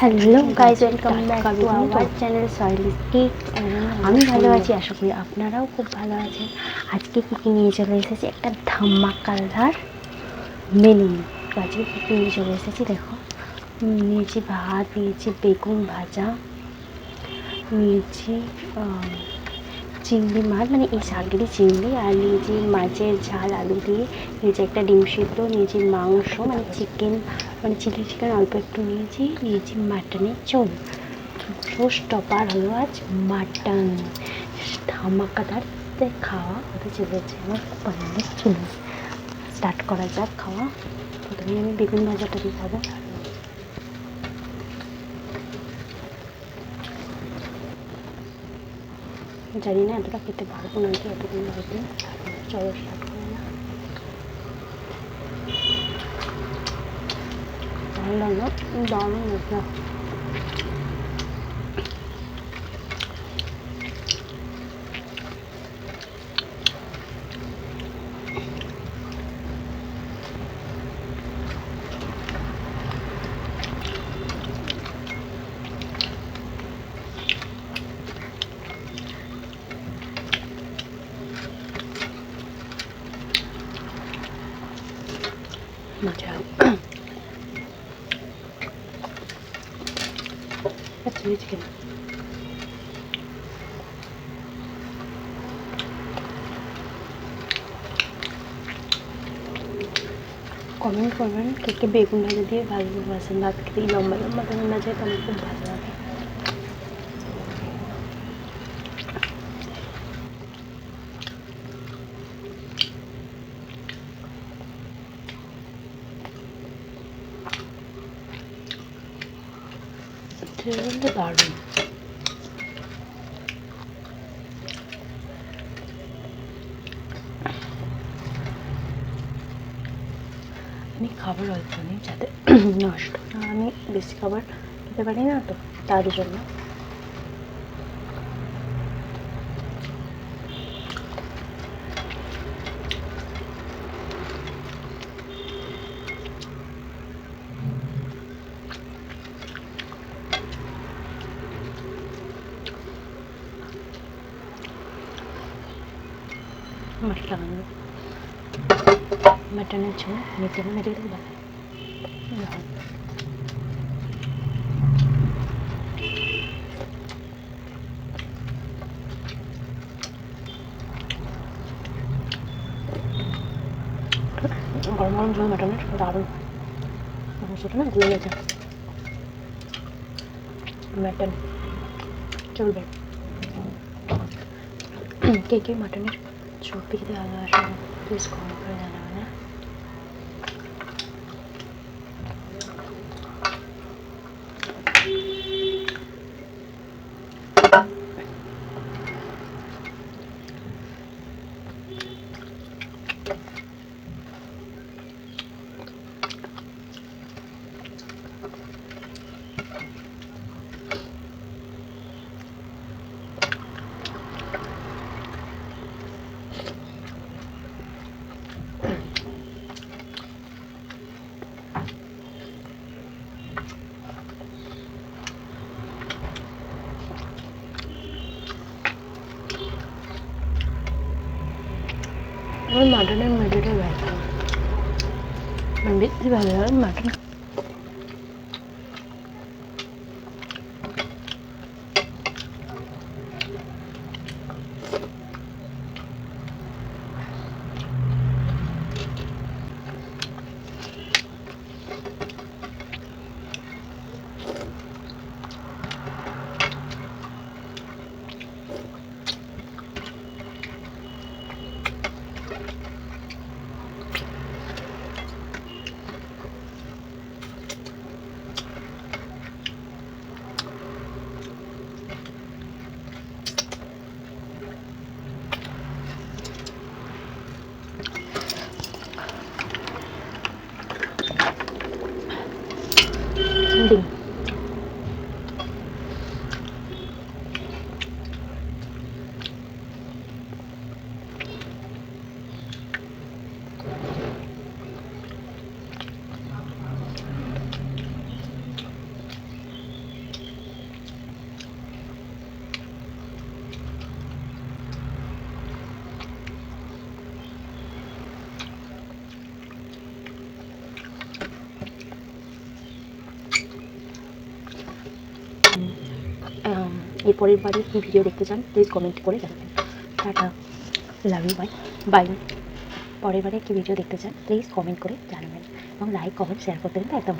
Hello guys, welcome back to our channel সয়েলিস কেক। আমি ভালো আছি, আশা করি আপনারাও খুব ভালো আছেন। আজকে কী কী নিয়ে চলে এসেছি, একটা ধামাকাদার মেনু। আজকে কী কী নিয়ে চলে এসেছি দেখো। নিয়েছি ভাত, নিয়েছি বেগুন ভাজা, নিয়েছি চিংড়ি মাছ, মানে এই শাকেরই চিংড়ি, আর নিয়েছি মাছের ঝাল আলু দিয়ে, নিয়েছি একটা ডিম সিদ্ধ, নিয়েছি মাংস মানে চিকেন, মানে চিলি চিকেন অল্প একটু নিয়েছি মাটনের ঝোল। রোজ টপার হলো আজ মাটন। ধামাকাদার খাওয়া হতে চলেছে, আমার খুব আনন্দ। চলুন স্টার্ট করা যাক খাওয়া। প্রথমে আমি বেগুন ভাজাটা দিয়ে খাবো। জানি না এতটা খেতে পারবো নাকি, এতদিন হয়তো। চলো স্টার্ট করে না, ভালো লাগলো, দারুণ মশলা। মজা চিলি চিকেন। কমেন্ট করবেন কে কে বেগুন ভাজা দিয়ে ভালোবাসেন। ভাত খেতেই লম্বা লম্বা বেগুন ভাজা তো আমার খুব ভালো লাগে। দারুণ। আমি খাবার অল্প নিই যাতে নষ্ট না, আমি বেশি খাবার খেতে পারি না তো, তার জন্য। মশলা বানানো মটনের ঝোল নিতে হবে, মেরে দেবো। গরম গরম ঝোল মটনের দারুণ, মাংসটা না গলে গেছে। মটন চলবে। কে কে মটনের ঝোল খেতে ভালোবাসে প্লিজ কমেন্ট করে জানাবে না। আমার মাটনের মেটেটা ব্যথা, বেশি ভালো লাগে মাটন। এর পরের বারে কী ভিডিও দেখতে চান প্লিজ কমেন্ট করে জানাবেন। Tata, love you, bye bye. পরের বারে কী ভিডিও দেখতে চান প্লিজ কমেন্ট করে জানাবেন এবং লাইক কমেন্ট শেয়ার করতে কিন্তু একদম